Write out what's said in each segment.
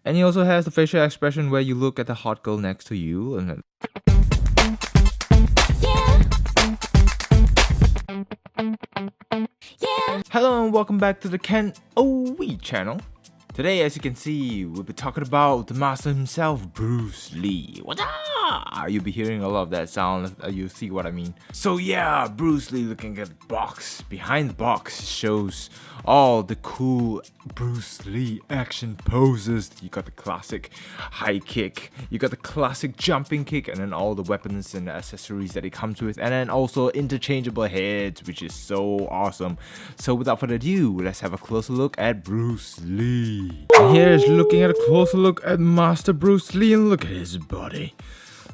And he also has the facial expression where you look at the hot girl next to you and then hello and welcome back to the KenOhwee Channel. Today, as you can see, we'll be talking about the master himself, Bruce Lee. What? You'll be hearing a lot of that sound, you'll see what I mean. So yeah, Bruce Lee looking at the box. Behind the box shows all the cool Bruce Lee action poses. You got the classic high kick, you got the classic jumping kick, and then all the weapons and the accessories that it comes with, and then also interchangeable heads, which is so awesome. So without further ado, let's have a closer look at Bruce Lee. And here's looking at a closer look at Master Bruce Lee, and look at his body.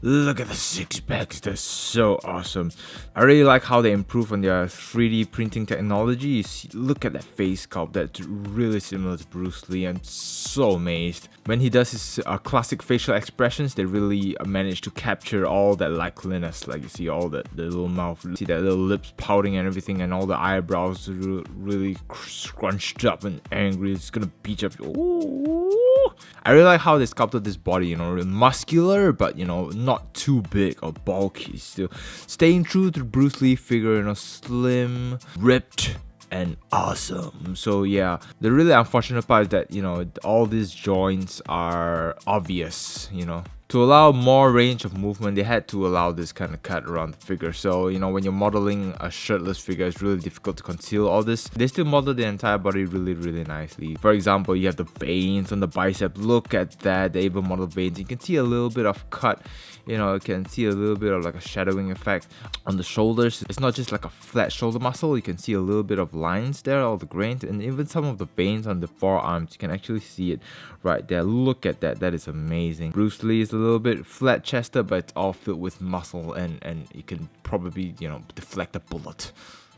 Look at the six packs, they're so awesome. I really like how they improve on their 3D printing technology. You see, look at that face sculpt, that's really similar to Bruce Lee. I'm so amazed. When he does his classic facial expressions, they really manage to capture all that likeliness. Like you see all the little mouth, you see that little lips pouting and everything, and all the eyebrows really scrunched up and angry. It's gonna beat up. Ooh. I really like how they sculpted this body, you know, muscular, but you know, not too big or bulky. Still staying true to the Bruce Lee figure, you know, slim, ripped, and awesome. So yeah, the really unfortunate part is that, you know, all these joints are obvious, you know. To allow more range of movement, they had to allow this kind of cut around the figure. So, you know, when you're modeling a shirtless figure, it's really difficult to conceal all this. They still model the entire body really nicely. For example, you have the veins on the bicep. Look at that. They even model veins. You can see a little bit of cut. You know, you can see a little bit of like a shadowing effect on the shoulders. It's not just like a flat shoulder muscle. You can see a little bit of lines there, all the grains, and even some of the veins on the forearms. You can actually see it right there. Look at that. That is amazing. Bruce Lee is a little bit flat chested, but it's all filled with muscle, and you can probably, you know, deflect a bullet.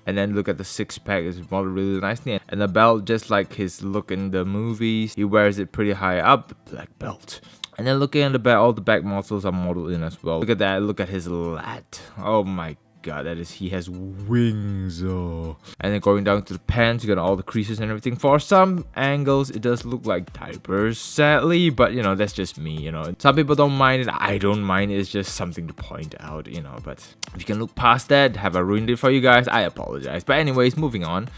And then look at the six pack, it's modeled really nicely. And the belt, just like his look in the movies, he wears it pretty high up, the black belt. And then looking at the back, all the back muscles are modeled in as well. Look at that, look at his lat. Oh my god, that is, he has wings. Oh. And then going down to the pants, you got all the creases and everything. For some angles, it does look like diapers, sadly, but you know, that's just me, you know. Some people don't mind it, I don't mind it, it's just something to point out, you know. But if you can look past that, have I ruined it for you guys? I apologize. But anyways, moving on.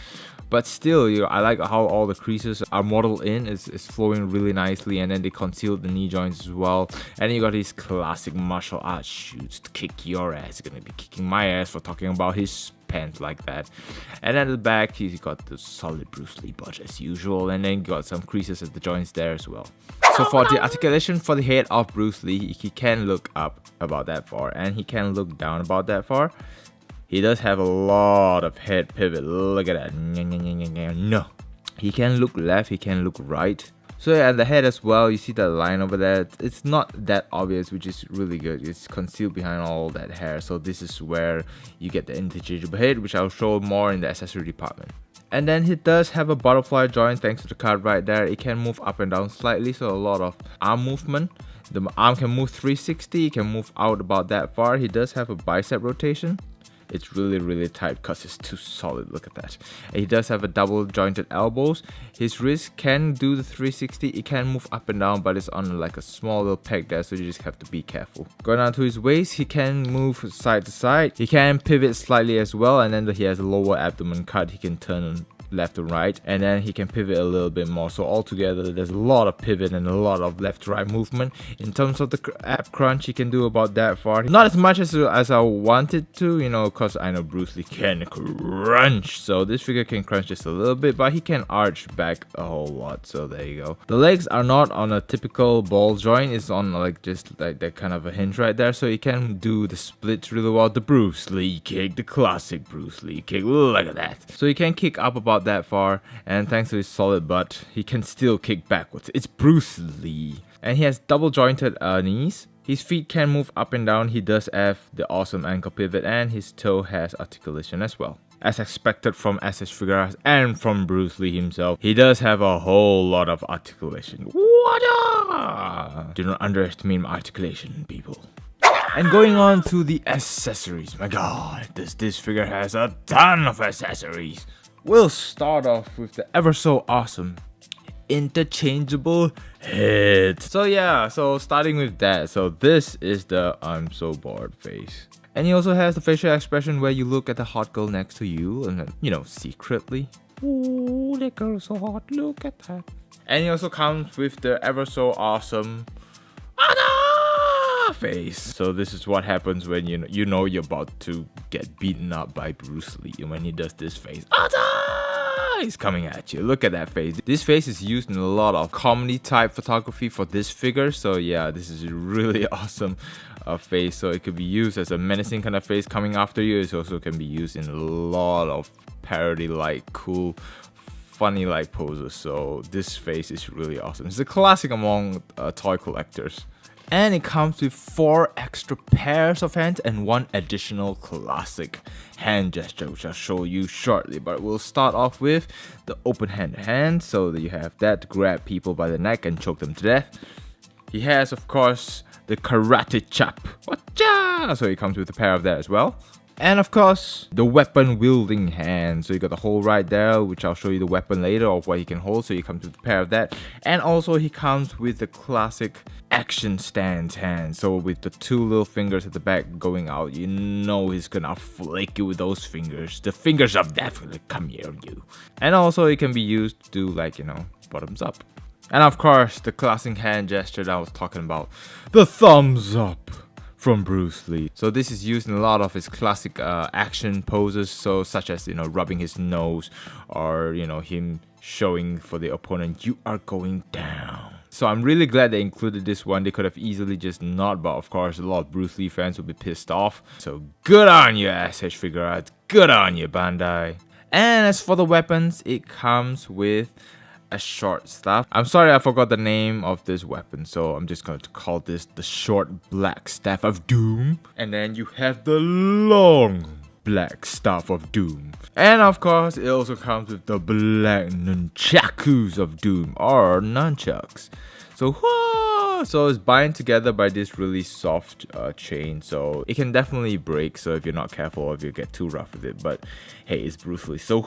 But still, you know, I like how all the creases are modeled in. It's flowing really nicely, and then they concealed the knee joints as well. And then you got his classic martial arts shoots to kick your ass. You're gonna be kicking my ass for talking about his pants like that. And then at the back, he's got the solid Bruce Lee butt as usual, and then you got some creases at the joints there as well. So for the articulation for the head of Bruce Lee, he can look up about that far, and he can look down about that far. He does have a lot of head pivot. Look at that. No. He can look left, he can look right. So yeah, and the head as well, you see that line over there. It's not that obvious, which is really good. It's concealed behind all that hair. So this is where you get the interchangeable head, which I'll show more in the accessory department. And then he does have a butterfly joint thanks to the card right there. It can move up and down slightly, so a lot of arm movement. The arm can move 360, it can move out about that far. He does have a bicep rotation. It's really tight because it's too solid. Look at that. And he does have a double jointed elbows. His wrist can do the 360. It can move up and down, but it's on like a small little peg there, so you just have to be careful. Going down to his waist, he can move side to side. He can pivot slightly as well, and then he has a lower abdomen cut. He can turn left to right, and then he can pivot a little bit more. So altogether, there's a lot of pivot and a lot of left to right movement. In terms of the ab crunch, he can do about that far. Not as much as I wanted to, you know, because I know Bruce Lee can crunch. So this figure can crunch just a little bit, but he can arch back a whole lot. So there you go. The legs are not on a typical ball joint. It's on like just like that kind of a hinge right there. So he can do the splits really well. The Bruce Lee kick, the classic Bruce Lee kick. Look at that. So he can kick up about that far, and thanks to his solid butt, he can still kick backwards. It's Bruce Lee. And he has double jointed knees. His feet can move up and down. He does have the awesome ankle pivot, and his toe has articulation as well. As expected from S.H Figuarts and from Bruce Lee himself, he does have a whole lot of articulation. What? Do not underestimate my articulation, people. And going on to the accessories. My god, this figure has a ton of accessories. We'll start off with the ever so awesome interchangeable head. So yeah, so starting with that, so this is the I'm so bored face. And he also has the facial expression where you look at the hot girl next to you and then, you know, secretly, ooh, that girl's so hot, look at that. And he also comes with the ever so awesome face. So this is what happens when you know you're about to get beaten up by Bruce Lee, and when he does this face, he's coming at you. Look at that face. This face is used in a lot of comedy type photography for this figure. So yeah, this is a really awesome face. So it could be used as a menacing kind of face coming after you. It also can be used in a lot of parody like cool funny like poses. So this face is really awesome. It's a classic among toy collectors. And it comes with 4 extra pairs of hands and 1 additional classic hand gesture, which I'll show you shortly. But we'll start off with the open hand. So that you have that to grab people by the neck and choke them to death. He has, of course, the karate chop. Wacha! So he comes with a pair of that as well. And of course, the weapon wielding hand. So you got the hole right there, which I'll show you the weapon later of what he can hold. So he comes with a pair of that. And also he comes with the classic action stance hand. So with the 2 little fingers at the back going out, you know he's gonna flick you with those fingers. The fingers of death will come here on you. And also it can be used to do like, bottoms up. And of course, the classic hand gesture that I was talking about, the thumbs up from Bruce Lee. So this is used in a lot of his classic action poses, so such as rubbing his nose, or him showing for the opponent, you are going down. So I'm really glad they included this one. They could have easily just not, but of course a lot of Bruce Lee fans would be pissed off. So good on you, S.H Figuarts, good on you, Bandai. And as for the weapons, it comes with a short staff. I'm sorry I forgot the name of this weapon, so I'm just going to call this the short black staff of doom. And then you have the long black staff of doom. And of course it also comes with the black nunchakus of doom, or nunchucks. So it's bind together by this really soft chain, so it can definitely break, so if you're not careful or if you get too rough with it, but hey, it's Bruce Lee. So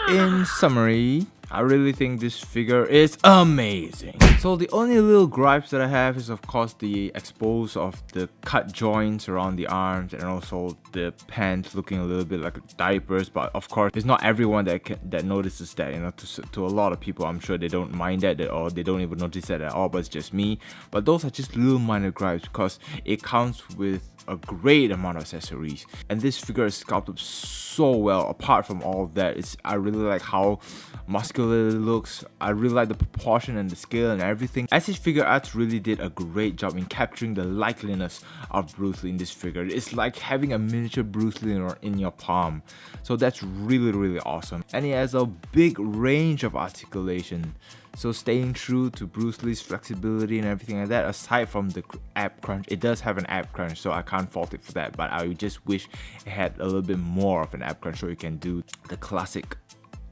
in summary, I really think this figure is amazing. So the only little gripes that I have is of course the expose of the cut joints around the arms, and also the pants looking a little bit like diapers. But of course, it's not everyone that notices that. To a lot of people, I'm sure they don't mind that, or they don't even notice that at all. But it's just me. But those are just little minor gripes because it comes with a great amount of accessories, and this figure is sculpted so well. Apart from all of that, I really like how muscular it looks. I really like the proportion and the scale and everything. S.H Figuarts really did a great job in capturing the likeliness of Bruce Lee in this figure. It's like having a miniature Bruce Lee in your palm. So that's really, really awesome. And he has a big range of articulation. So staying true to Bruce Lee's flexibility and everything like that, aside from the ab crunch, it does have an ab crunch, so I can't fault it for that. But I just wish it had a little bit more of an ab crunch, so you can do the classic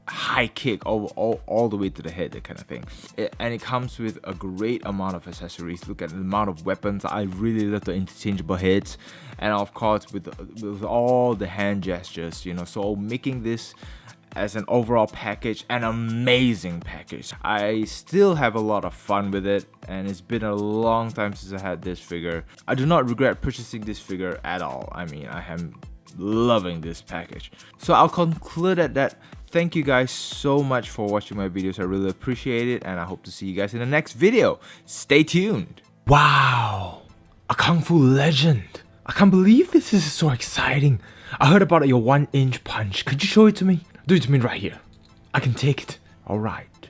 high kick all the way to the head, that kind of thing. And it comes with a great amount of accessories. Look at the amount of weapons. I really love the interchangeable heads, and of course with all the hand gestures, so making this as an overall package, an amazing package. I still have a lot of fun with it, and it's been a long time since I had this figure. I do not regret purchasing this figure at all. I mean, I am loving this package. So I'll conclude at that. Thank you guys so much for watching my videos. I really appreciate it, and I hope to see you guys in the next video. Stay tuned. Wow, a Kung Fu legend. I can't believe this is so exciting. I heard about your 1-inch punch. Could you show it to me? Do it to me right here. I can take it. Alright.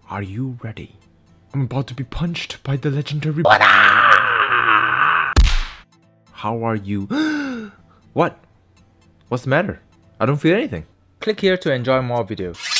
Are you ready? I'm about to be punched by the legendary. How are you? What? What's the matter? I don't feel anything. Click here to enjoy more videos.